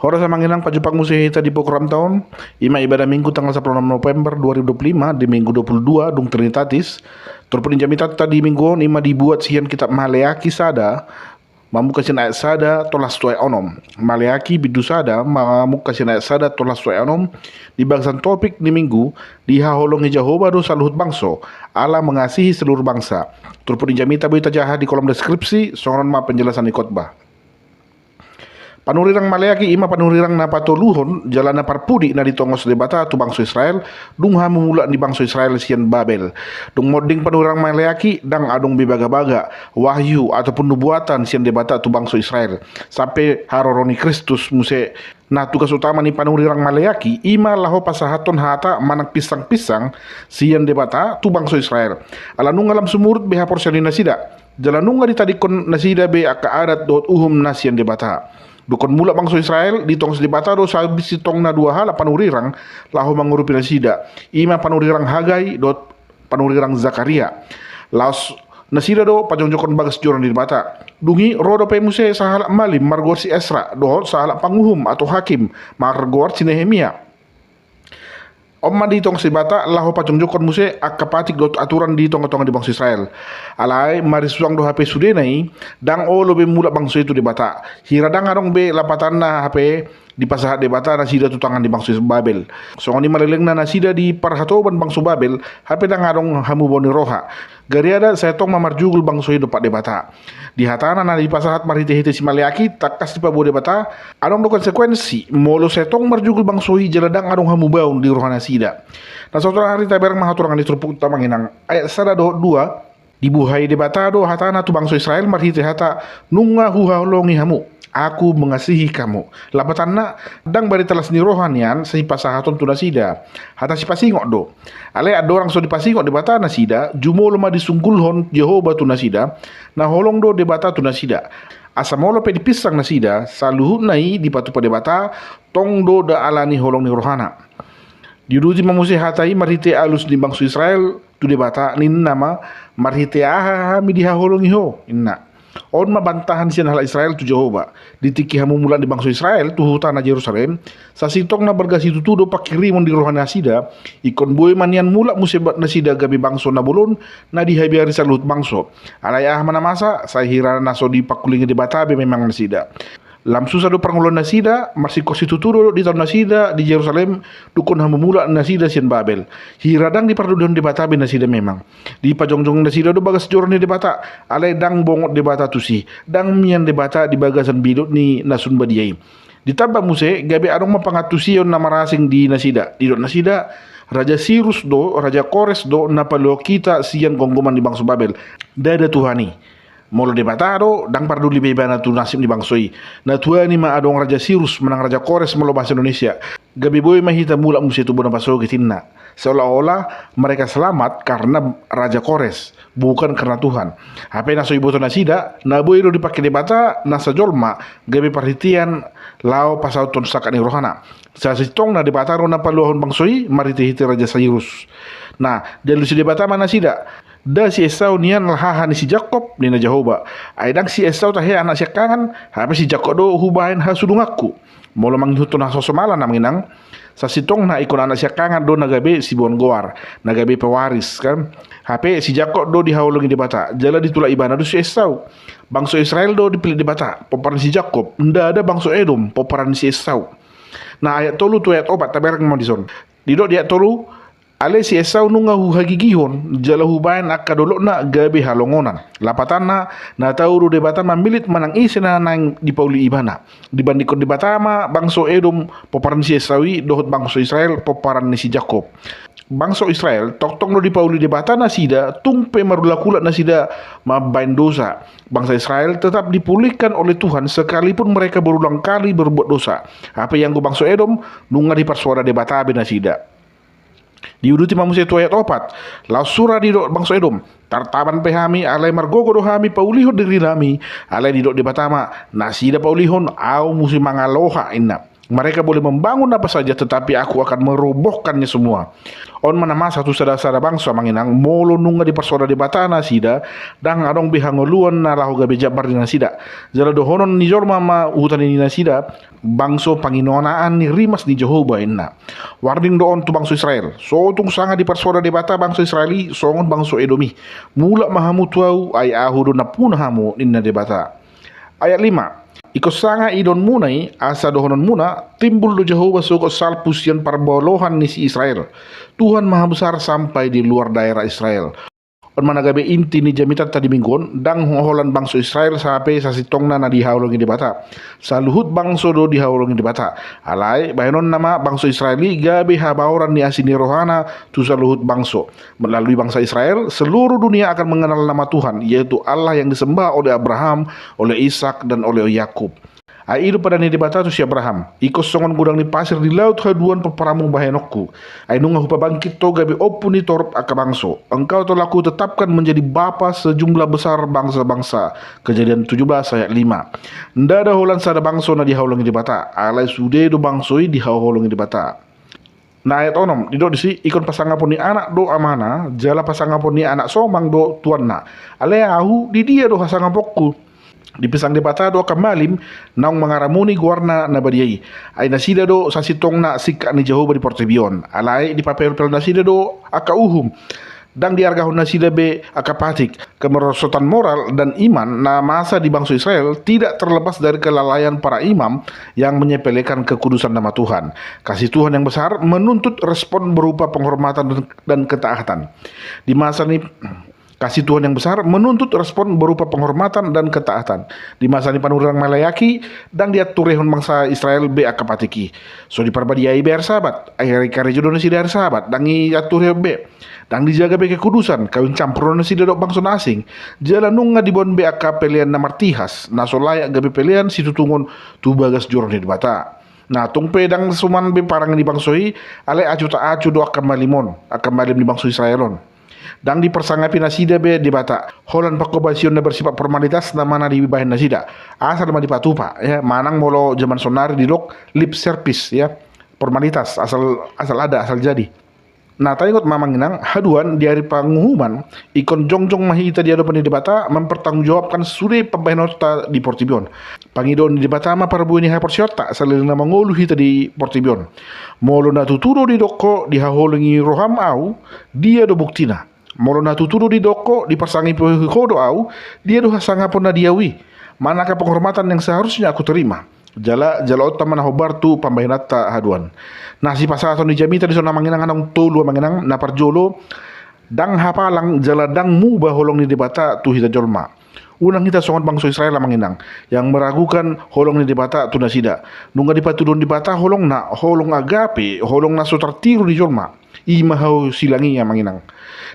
Hora sa manginang pajupang musihita di program tahun, ima ibadah minggu tanggal 16 November 2025 di minggu 22 dung Trinitatis. Turpun jamitat tadi mingguan ima dibuat sian kitab Maleaki sada, mamuk kasin ayat sada tolas tuai onom. Maleaki bidu sada, mamuk kasin ayat sada tolas tuai onom. Di bahasan topik di minggu, dihaholongi Jehovah do saluhut bangso, Allah mengasihi seluruh bangsa. Turpun jamita berita jahat di kolom deskripsi, soron ma penjelasan di khotbah. Panurirang Maleaki ima panurirang na patoluhon jalana parpudi na ditongos debata tu bangsa Israel dung hamumula ni bangsa Israel sian Babel dung moding panurirang Maleaki dang adong bibaga-baga wahyu ataupun nubuatan sian debata tu bangsa Israel sampai haroroni Kristus muse. Nah tugas utama ni panurirang Maleaki ima laho pasahaton hata manang pisang-pisang sian debata tu bangsa Israel alanung alam sumurut beha porsian nasida jalanunga ditadikon nasida be aka adat dot na sian debata. Dukon mula bangsa Israel ditong debata do sabis sitong na dua hala panurirang laho mangurupi nasida ima panurirang Hagai dot panurirang Zakaria laos nasida do pajongjokon bagas joran di debata dungi rodo pe muse sahala malim margor si Esra do sahala panguhum atau hakim margor si Nehemia. Omma di tong sibata laho pajongjokon muse akapatik dot aturan di tong-tong di bangsa Israel. Alai marisuang do HP sudenai dang olo be mula bangsa itu debata. Hiradang arong be lapatan na HP di pasahat debata nasida tutangan di bangsa Babel. Songoni maleleng na nasida di parhatoban bangsa Babel HP dang arong hamu boni roha. Gariada saya tong mamarjugul bangsa itu pak debata. Di hatana na di pasahat marite-hite si Maleaki takas di pabo debata arong do konsekuensi molo saya tong marjugul bangsa jaladang arong hamu baun di rohana sida. Nah saudara hari tabarang mahaturangan di turpuk tamanginang ayat sada do dua dibuhai debata do hatana tu bangsa Israel marhite hata nunga huhalongi hamu aku mengasihi kamu lapatanna dang bari telas ni rohanian si pasahaton tu nasida hata si pasingok do ale ada orang so dipasingok debata nasida jumolo ma disunggulhon Jehovah tu nasida na holong do debata tu nasida asamolo pe dipisang nasida saluhut nai dipatu pa debata tong do da alani holong ni rohana. Diuduji mamusi hatai marhite alus di bangsa Israel tu debata nin nama marhite aha mi dihaholongi ho inna on mabantahan sian hala Israel tu Jehovah ditiki hamumulan di bangsa Israel tu hutana Jerusalem sasitong na bergasi tutudo pakirimon di rohana nasida ikon boy manian mula musebat nasida gabi bangso na bulun na dihabiari salut bangso alay mana masa sahira naso di pakulingi debata be memang nasida. Lam susah do pangulon nasida masih konstituturo di tahun nasida di Jerusalem dukun hamumula nasida sian Babel hiradang di pardudon debata be nasida memang di pajongjong nasida do bagas joron di debata alai dang bongot debata tusi dang mian debata di bagasan bidot ni nasun badiai ditambah muse gabe arong mapangatusion nama rasing di nasida di dot nasida Raja Sirus do Raja Kores do napalo kita sian gonggoman di bangsa Babel dada Tuhani molo debata do dang parduli bebana tu nasib di bangsoi na tuani ma adong Raja Sirus menang Raja Kores melo bahasa Indonesia gabi boy mahita mula musi tu bona paso gitinna seolah-olah mereka selamat karena Raja Kores bukan karena Tuhan hape naso ibu nasida na boy do dipakai debata nasa jolma gabi perhatian lao pasau ton sakat ni rohana sa sitong na debata ro na paluhon bangsoi mariti hiti Raja Sirus. Nah jadi si debata mana sida da si Esau nian lahahan si Jakob nina Jehovah aidang si Esau tahe anak si kangan hape si Jakob do hubahin hasudung aku molo manghuto na sosomala na menginang sa sitong na ikon anak si kangan do nagabe si bon goar nagabe pewaris kan hape si Jakob do dihaulungi debata jala ditula ibana do si Esau bangsa Israel do dipilih debata poparan si Jakob nda ada bangsa Edom poparan si Esau. Nah ayat tolu tu ayat obat taberang modison didok di ayat tolu ale si Esau nunga hu hagigihon jala hubain akadolok na gabe halongonan lapatana na tauru debata mamilit manang isena nang di pauli ibana dibandingkan debata ma bangso Edom poparan si Esawi dohot bangso Israel poparan ni si Jakob bangso Israel tok-tok no di pauli debata nasida tungpe marulakulat nasida mabain dosa bangsa Israel tetap dipulihkan oleh Tuhan sekalipun mereka berulang kali berbuat dosa apa yang go bangso Edom nunga di parsuara debata benasida diuduti mamusia tu ayat opat lau surah di dok bangsa Edom tartaban pehami alai margogo do hami paulihon diri nami alai di dok di batama nasida paulihon au musi mangaloha inna Mereka boleh membangun apa saja, tetapi aku akan merobohkannya semua. On mana masa tu sada-sada bangsa manginang molo nunga di persoda di batana sida dang adong bihangoluan na lahu gabe jabar di nasida. Jala dohonon ni jorma ma hutan ni nasida bangso panginonaan ni rimas ni Jehovah inna. Warning doon tu bangso Israel. So tung sanga di persoda di bata bangso Israeli songon bangso Edomi. Mula mahamu tuau ay ahudo na punahamu inna di bata. Ayat 5. Ikos sanga idon munai asa dohonon muna timbul do Jehovah suko salpus yang perbolohan ni si Israel. Tuhan maha besar sampai di luar daerah Israel. On managabe inti ni jamitan tadi minggon dang holan bangso Israel sampai sasitongna na dihaulungi di bata. Saluhut bangso do dihaulungi di bata. Alai bahenon nama bangso Israeli gabe habauran ni asini rohana tu saluhut bangso. Melalui bangsa Israel seluruh dunia akan mengenal nama Tuhan, yaitu Allah yang disembah oleh Abraham, oleh Ishak dan oleh Yakub. Aido pada ni debata tu si Abraham. Ikos songon gudang ni pasir di laut haduan peperamung bahenokku. Ai nunga hupa bangkit to gabi opuni torop aka bangso. Engkau telah ku tetapkan menjadi bapa sejumlah besar bangsa-bangsa. Kejadian 17 ayat 5. Ndada holan sada bangso na dihaulungi debata. Alai sude do bangsoi dihaulungi debata. Nah ayat onom didok disi ikon pasangan pun ni anak do amana jala pasangan pun ni anak somang do tuan na. Alai ahu di dia do pasangan pokku. Di pisang debata do kamalim naung mangaramuni guarna na badiai ay nasida do sasitong na sika ni Jehovah di Portebion alay di papel-pel nasida do aka uhum dang diargahon nasida be aka patik kemerosotan moral dan iman na masa di bangsa Israel tidak terlepas dari kelalaian para imam yang menyepelekan kekudusan nama Tuhan. Kasih Tuhan yang besar menuntut respon berupa penghormatan dan ketaatan. Di masa ini kasih Tuhan yang besar menuntut respon berupa penghormatan dan ketaatan. Di masa ni panurang malayaki dan diaturehon bangsa Israel be akapatiki. So diparbadiai ber sahabat, akhir karejodon si dar sahabat, dan diatureh be. Dan dijaga be kekudusan, kawin campuron si dadok bangsa asing. Jalan nunga dibon be akapelian na martihas, na so layak gabe pelian si tutungon tu bagas joron di bata. Nah, tung pedang suman be parang di bangsoi, ale acu ta acu do akan malimon di bangsa Israelon. Dan dipersangapi nasida be di bata holan pakobasion na bersifat formalitas na mana di bahan nasida asal ma dipatupa ya manang molo zaman sonari di lok lip service ya formalitas asal ada asal jadi. Nah tayot mamanginang haduan di hari pengumuman ikon jongjong mahita dia depan di bata mempertanggungjawabkan suri pembahenota di Portibion. Pangidon di bata ma parbu ini haporsiota salilna mangulu hita di Portibion. Molo na tuturo di doko di haholengi roham au dia do buktina. Molo na tuturo di doko di pasangi hodo au dia do hasanga pun na diawi. Manakah penghormatan yang seharusnya aku terima? Jala utama na hobar tu pambahinata haduan. Nah si pasaton di jamita di sona manginang anong tulu manginang na parjolo dang hapalang jala dang mu baholong ni debata tu hita jolma. Unang kita songon bangsa Israel manginang yang meragukan holong ni debata tu nasida. Nunga dipatudon debata holong agape holong na sotartiru di jolma. Imahau silangi yang manginang.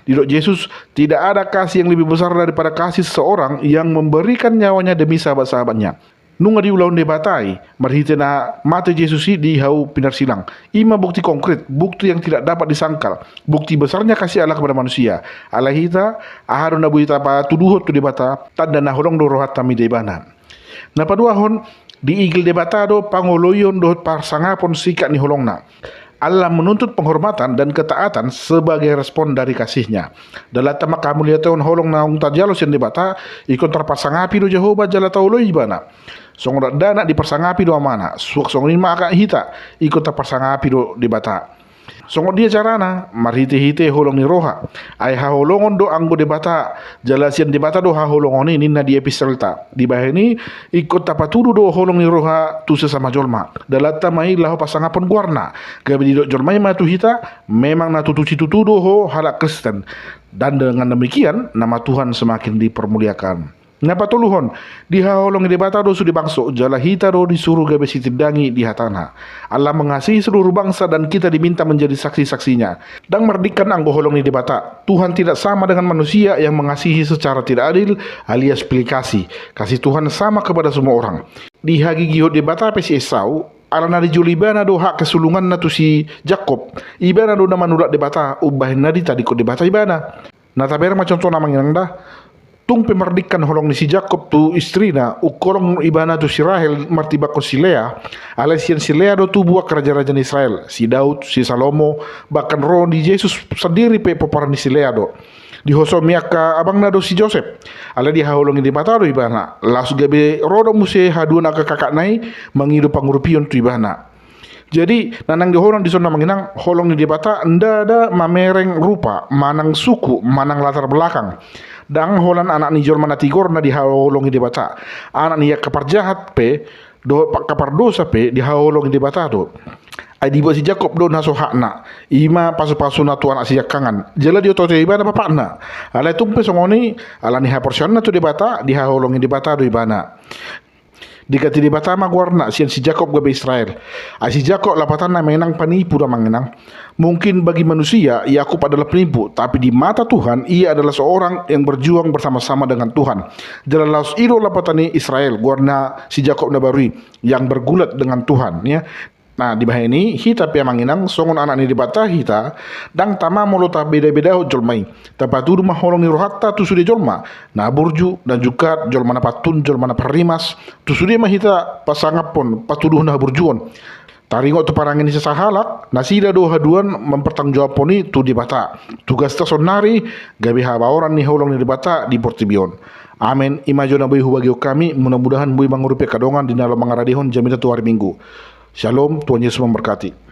Di dok Yesus tidak ada kasih yang lebih besar daripada kasih seseorang yang memberikan nyawanya demi sahabat-sahabatnya. Nunga di ulaun debatai marhite na mate Yesus di hau pinar silang. Ima bukti konkret, bukti yang tidak dapat disangkal, bukti besarnya kasih Allah kepada manusia. Allah hita aharun na buita pa tuduhot tu debata tanda na holong do rohat tami debana. Na paduahon di igil debata do pangoloyon do parsangapon sikat ni holongna. Allah menuntut penghormatan dan ketaatan sebagai respon dari kasihnya. Dalam tamak kamu lihat tahun holong naung tajalo sen debata ikon terpasangapi do Jehovah jala taulo ibana. Song dana dipersangapi do amana. Suak song lima akak hita ikon terpasangapi do debata. Song dia carana marhite-hite holong ni roha. Ai haholongon do anggo debata jalasian debata do haholongon ini na di episelta. Di bahini ikut tapatudu do holong ni roha tu sesama jolma. Dalata mai lahu pasangapon guarna. Gabi di do jolma ma tu hita memang na tutuci tutudo ho halak Kristen. Dan dengan demikian nama Tuhan semakin dipermuliakan. Napa tuluhon dihaolong di bata do sudi bangso jala hita do disuruh gabe sitidangi di hatana. Allah mengasihi seluruh bangsa dan kita diminta menjadi saksi-saksinya. Dan merdikan anggo holong di bata. Tuhan tidak sama dengan manusia yang mengasihi secara tidak adil alias pilih kasih. Kasih Tuhan sama kepada semua orang. Di hagigihot di bata pesi Esau alana di julibana do hak kesulungan na tu si Jakob. Ibana do nama nurak di bata ubah nadi tadi ko di bata ibana. Nah taber macam contoh namang yang dah tung pemerdikan holong ni si Jacob tu istrina ukolong ibana tu si Rahel martiba ko si Lea alesian si Lea do tu buat kerajaan Israel si Daud si Salomo bahkan roh di Yesus sendiri pe peparan ni si Lea do di hosomiaka abang nado si Joseph ala di haholongi di mata do ibana lasu gabe rodo muse haduan ke kakak nai mengidu pangurupion tu ibana. Jadi nanang di holong di zona menginang holong di bata enda ada mamereng rupa manang suku manang latar belakang dang holan anak ni jol mana tigor na di holong di bata anak ni kapar jahat pe do kapar dosa pe di holong di bata do ai di si Jacob do na so hakna ima pasu-pasu na tuan asia kangan jela dia to ibana bapak na ala tumpe songoni ala ni ha portion na tu di bata di holong di bata do ibana dikati di batama warna sian si Jacob gabe Israel. Si Jacob lapatan na menang penipu dan mengenang. Mungkin bagi manusia Yakub adalah penipu, tapi di mata Tuhan ia adalah seorang yang berjuang bersama-sama dengan Tuhan. Jalan laus iro lapatani Israel warna si Jacob nabarui yang bergulat dengan Tuhan ya. Nah di bahaya ini hita pia manginang songon anak ni dibata hita dang tama molota beda-beda jolmai tapatu rumah holong ni rohatta tu sudah jolma nah burju dan juga jolma na patun jolma na parimas tu sudah mah hita pasangapon patuduh na burjuon taringo tu parangin ni sesahalak nasida do haduan mempertanggungjawaboni tu dibata tugas ta sonari gabi habaoran ni holong ni dibata di Portibion. Amin. Imajo na boy hubagyo kami mudah-mudahan boy mangurupi kadongan di dalam mangaradihon jamita tu hari Minggu. Shalom, Tuhan Yesus memberkati.